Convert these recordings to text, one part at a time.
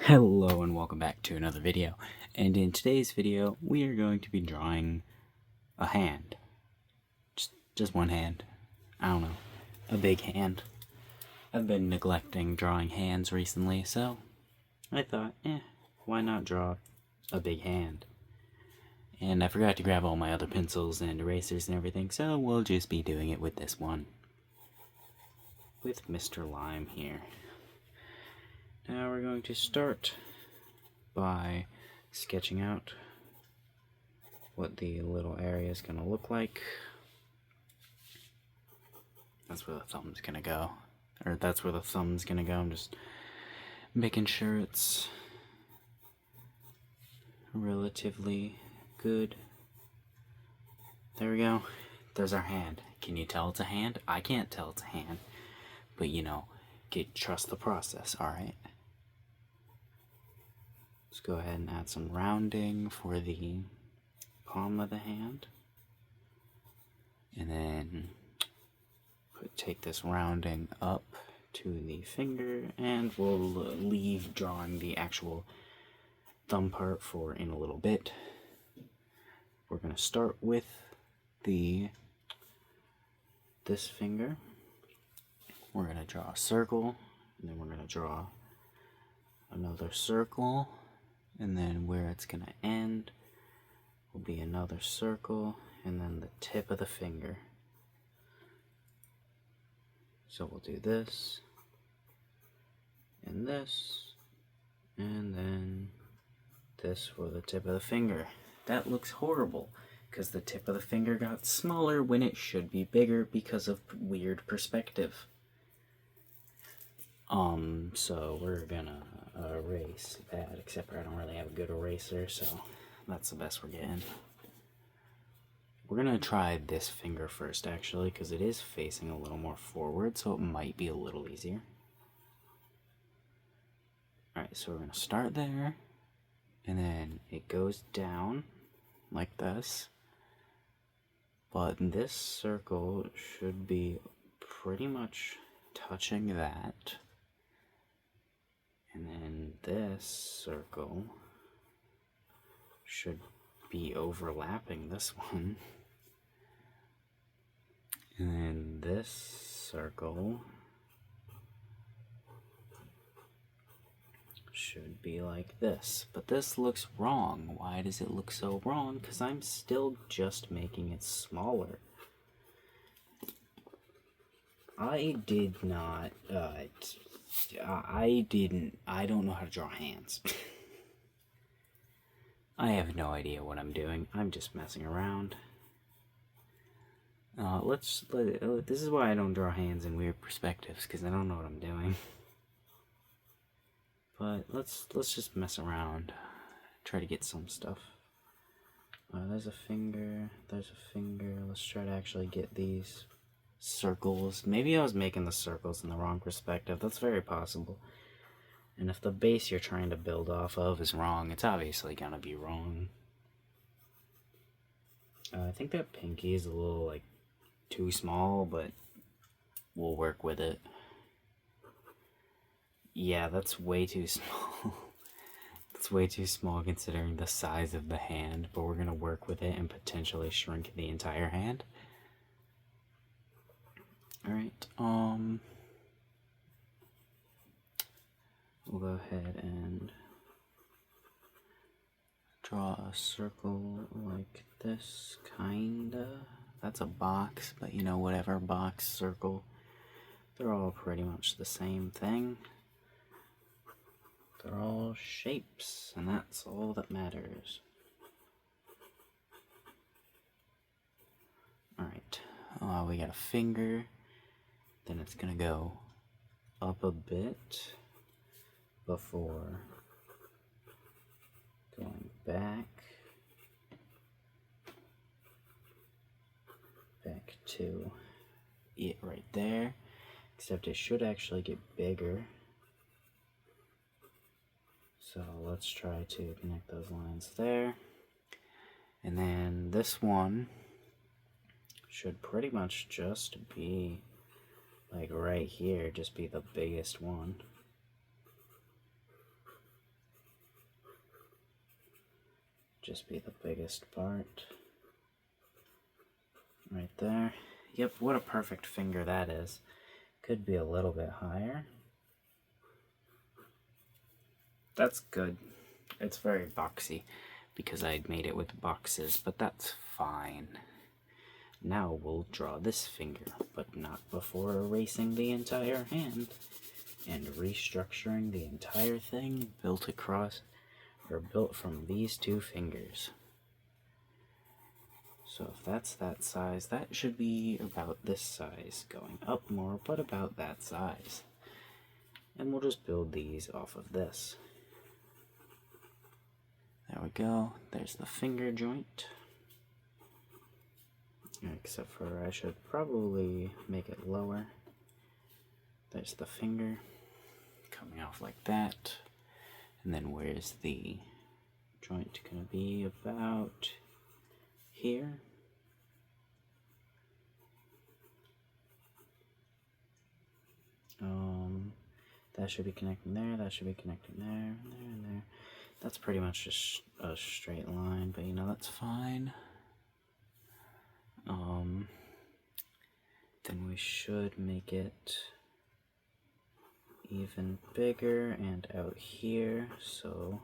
Hello and welcome back to another video, and in today's video we are going to be drawing a hand. Just one hand. I don't know. A big hand. I've been neglecting drawing hands recently, so I thought, why not draw a big hand? And I forgot to grab all my other pencils and erasers and everything, so we'll just be doing it with this one. With Mr. Lime here. Now we're going to start by sketching out what the little area is going to look like. That's where the thumb's going to go. Or that's where the thumb's going to go. I'm just making sure it's relatively good. There we go. There's our hand. Can you tell it's a hand? I can't tell it's a hand. But you know, trust the process, alright? Let's go ahead and add some rounding for the palm of the hand. And then take this rounding up to the finger, and we'll leave drawing the actual thumb part for in a little bit. We're going to start with this finger. We're going to draw a circle, and then we're going to draw another circle, and then where it's going to end will be another circle, and then the tip of the finger. So we'll do this, and then this for the tip of the finger. That looks horrible, because the tip of the finger got smaller when it should be bigger because of weird perspective. So we're gonna erase that, except for I don't really have a good eraser, so that's the best we're getting. We're gonna try this finger first, actually, because it is facing a little more forward, so it might be a little easier. Alright, so we're gonna start there, and then it goes down like this, but this circle should be pretty much touching that. And then this circle should be overlapping this one. And then this circle should be like this. But this looks wrong. Why does it look so wrong? Because I'm still just making it smaller. I did not, I don't know how to draw hands. I have no idea what I'm doing. I'm just messing around. This is why I don't draw hands in weird perspectives, because I don't know what I'm doing. But let's just mess around. Try to get some stuff. There's a finger, Let's try to actually get these circles. Maybe I was making the circles in the wrong perspective. That's very possible. And if the base you're trying to build off of is wrong, it's obviously gonna be wrong. I think that pinky is a little, like, too small, but we'll work with it. Yeah, that's way too small. That's way too small considering the size of the hand, but we're gonna work with it and potentially shrink the entire hand. Alright, we'll go ahead and draw a circle like this, kinda. That's a box, but you know, whatever, box, circle, they're all pretty much the same thing. They're all shapes, and that's all that matters. Alright, we got a finger, then it's gonna go up a bit before going back to it right there, except it should actually get bigger. So let's try to connect those lines there. And then this one should pretty much just be like right here, just be the biggest one. just be the biggest part. Right there. Yep, what a perfect finger that is. Could be a little bit higher. That's good. It's very boxy because I made it with boxes, but that's fine. Now we'll draw this finger, but not before erasing the entire hand and restructuring the entire thing built across, or built from these two fingers. So if that's that size, that should be about this size, going up more, but about that size. And we'll just build these off of this. There we go, there's the finger joint. Except for I should probably make it lower. There's the finger coming off like that. And then where's the joint gonna be? About here. That should be connecting there, that should be connecting there, and there, and there. That's pretty much just a straight line, but you know, that's fine. Then we should make it even bigger and out here, so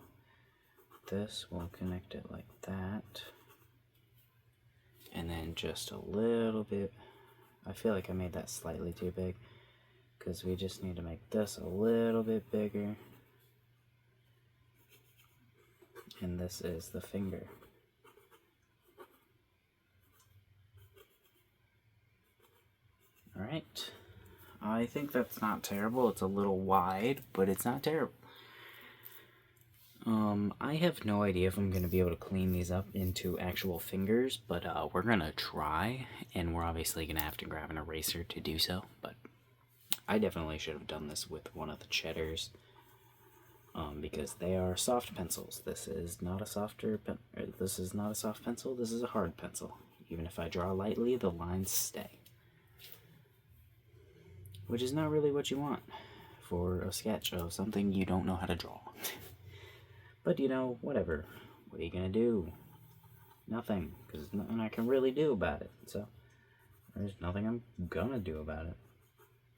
this will connect it like that. And then just a little bit, I feel like I made that slightly too big, because we just need to make this a little bit bigger. And this is the finger. Alright, I think that's not terrible. It's a little wide, but it's not terrible. I have no idea if I'm going to be able to clean these up into actual fingers, but we're going to try, and we're obviously going to have to grab an eraser to do so, but I definitely should have done this with one of the Cheddars, because they are soft pencils. This is not a soft pencil, this is a hard pencil. Even if I draw lightly, the lines stay. Which is not really what you want for a sketch of something you don't know how to draw. But you know, whatever. What are you gonna do? Nothing, because there's nothing I can really do about it. So, there's nothing I'm gonna do about it.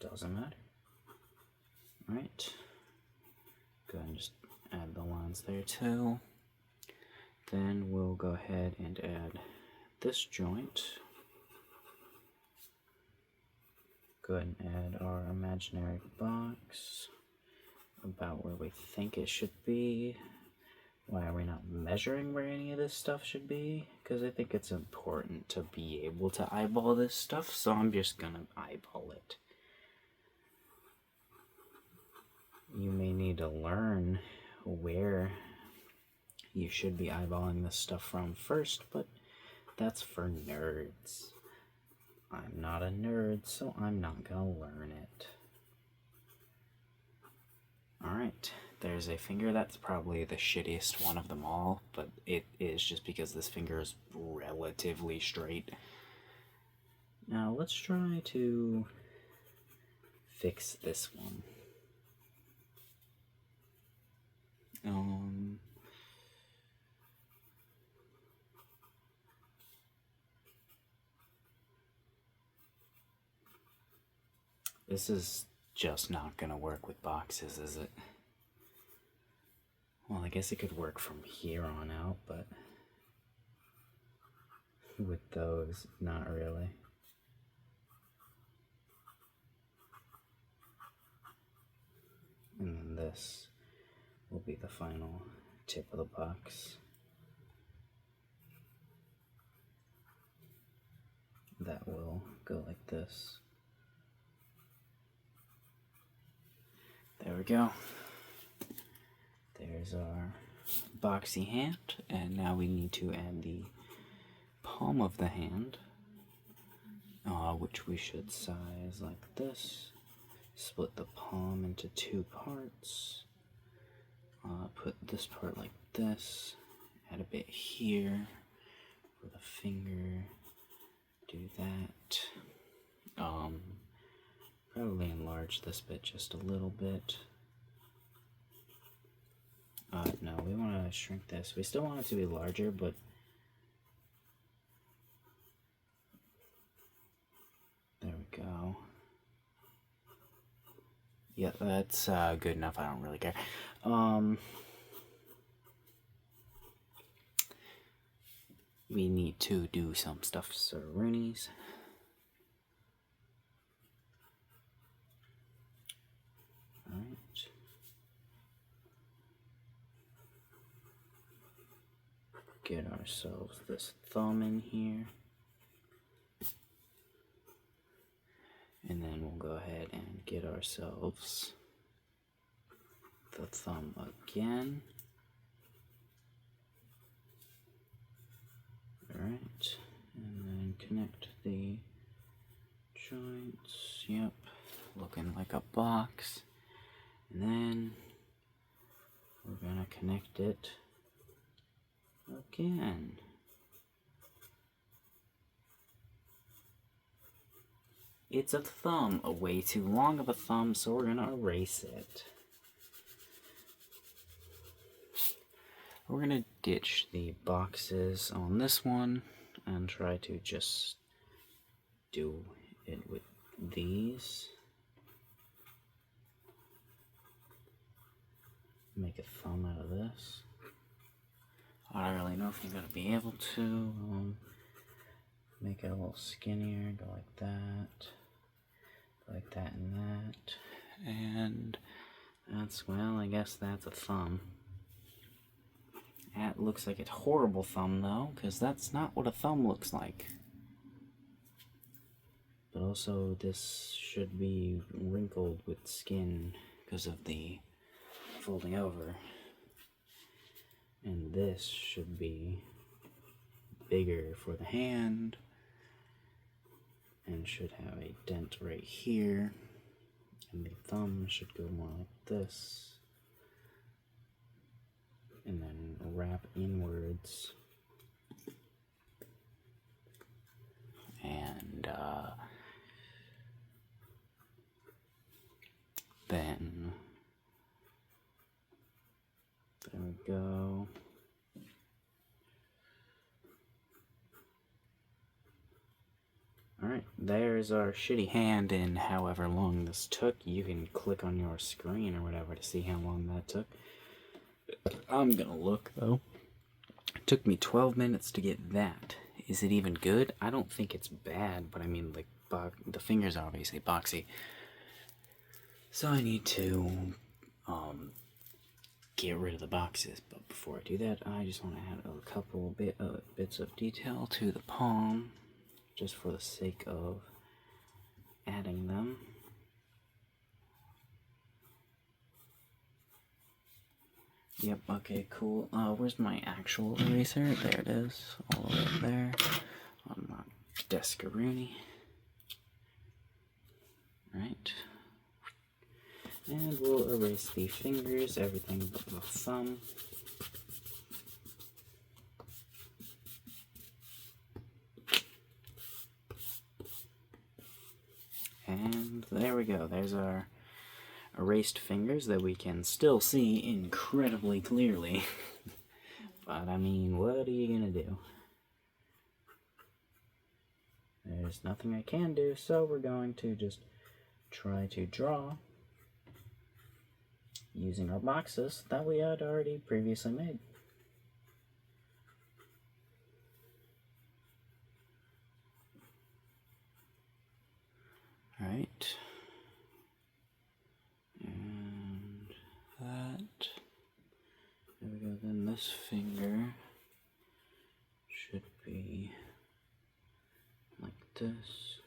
Doesn't matter. Alright. Go ahead and just add the lines there too. Then we'll go ahead and add this joint. Go ahead and add our imaginary box about where we think it should be. Why are we not measuring where any of this stuff should be? Because I think it's important to be able to eyeball this stuff, so I'm just gonna eyeball it. You may need to learn where you should be eyeballing this stuff from first, but that's for nerds. I'm not a nerd, so I'm not gonna learn it. Alright, there's a finger. That's probably the shittiest one of them all, but it is just because this finger is relatively straight. Now let's try to fix this one. This is just not gonna work with boxes, is it? Well, I guess it could work from here on out, but with those, not really. And then this will be the final tip of the box. That will go like this. There we go. There's our boxy hand, and now we need to add the palm of the hand, which we should size like this. Split the palm into two parts. Put this part like this. Add a bit here for the finger. Do that. Probably enlarge this bit just a little bit. No, we want shrink this. We still want it to be larger, but there we go. Yeah, that's good enough. I don't really care. We need to do some stuff, Roonies. Alright. Get ourselves this thumb in here. And then we'll go ahead and get ourselves the thumb again. Alright, and then connect the joints. Yep, looking like a box. And then we're gonna connect it again. It's a thumb, a way too long of a thumb, so we're gonna erase it. We're gonna ditch the boxes on this one and try to just do it with these. Make a thumb out of this. I don't really know if you're gonna be able to make it a little skinnier, go like that. Like that and that. And that's, well, I guess that's a thumb. That looks like a horrible thumb, though, because that's not what a thumb looks like. But also, this should be wrinkled with skin because of the folding over. And this should be bigger for the hand. And should have a dent right here, and the thumb should go more like this, and then wrap inwards, and then there we go. Alright, there's our shitty hand in however long this took. You can click on your screen or whatever to see how long that took. I'm gonna look, though. It took me 12 minutes to get that. Is it even good? I don't think it's bad, but I mean, like, the fingers are obviously boxy. So I need to get rid of the boxes. But before I do that, I just want to add a couple bits of detail to the palm, just for the sake of adding them. Yep, okay, cool. Where's my actual eraser? There it is, all the way up there on my Descaroonie. Right. And we'll erase the fingers, everything but the thumb. And there we go. There's our erased fingers that we can still see incredibly clearly. But I mean, what are you gonna do? There's nothing I can do, so we're going to just try to draw using our boxes that we had already previously made. Alright. And that. There we go. Then this finger should be like this,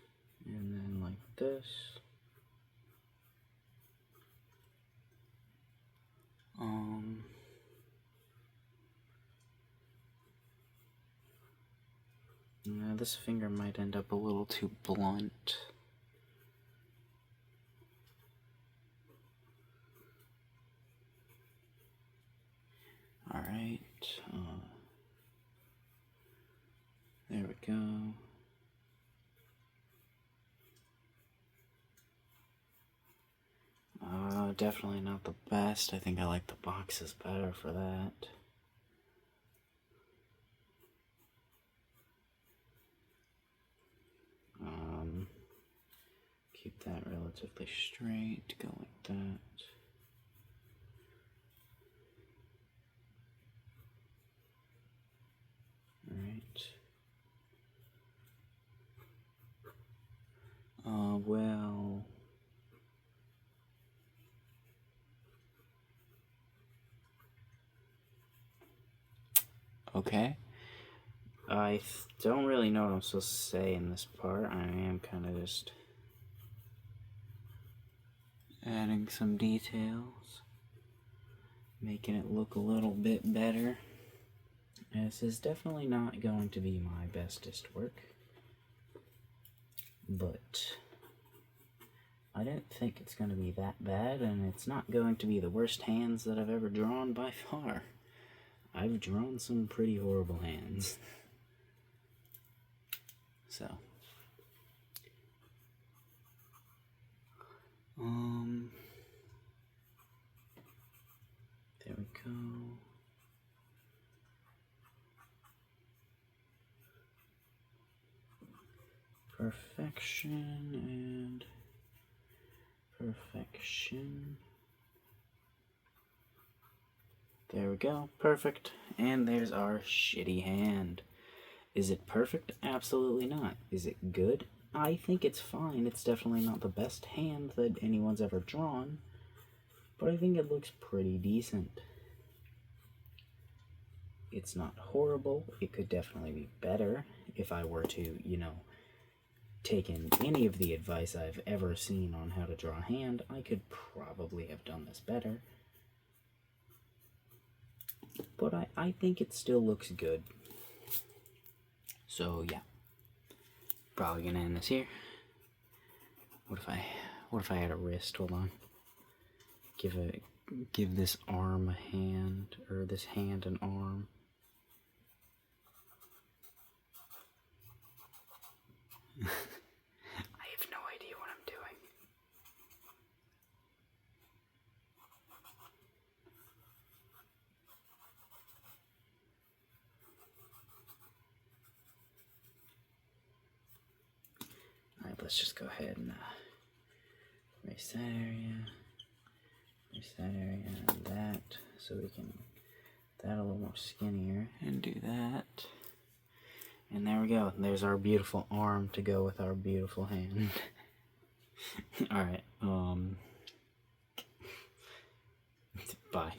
and then like this. Now this finger might end up a little too blunt. Alright, there we go. Definitely not the best. I think I like the boxes better for that. Keep that relatively straight, go like that. Alright. Well... Okay. I don't really know what I'm supposed to say in this part. I am kind of just adding some details, making it look a little bit better. This is definitely not going to be my bestest work, but I don't think it's going to be that bad, and it's not going to be the worst hands that I've ever drawn by far. I've drawn some pretty horrible hands. So, there we go. Perfection and perfection. There we go, perfect. And there's our shitty hand. Is it perfect? Absolutely not. Is it good? I think it's fine. It's definitely not the best hand that anyone's ever drawn, but I think it looks pretty decent. It's not horrible. It could definitely be better if I were to, you know, take in any of the advice I've ever seen on how to draw a hand. I could probably have done this better. But I think it still looks good. So yeah, probably gonna end this here. What if I had a wrist? Hold on. Give this arm a hand, or this hand an arm. I have no idea what I'm doing. Alright, let's just go ahead and erase that area, and that, so we can make that a little more skinnier, and do that. And there we go. There's our beautiful arm to go with our beautiful hand. Alright, bye.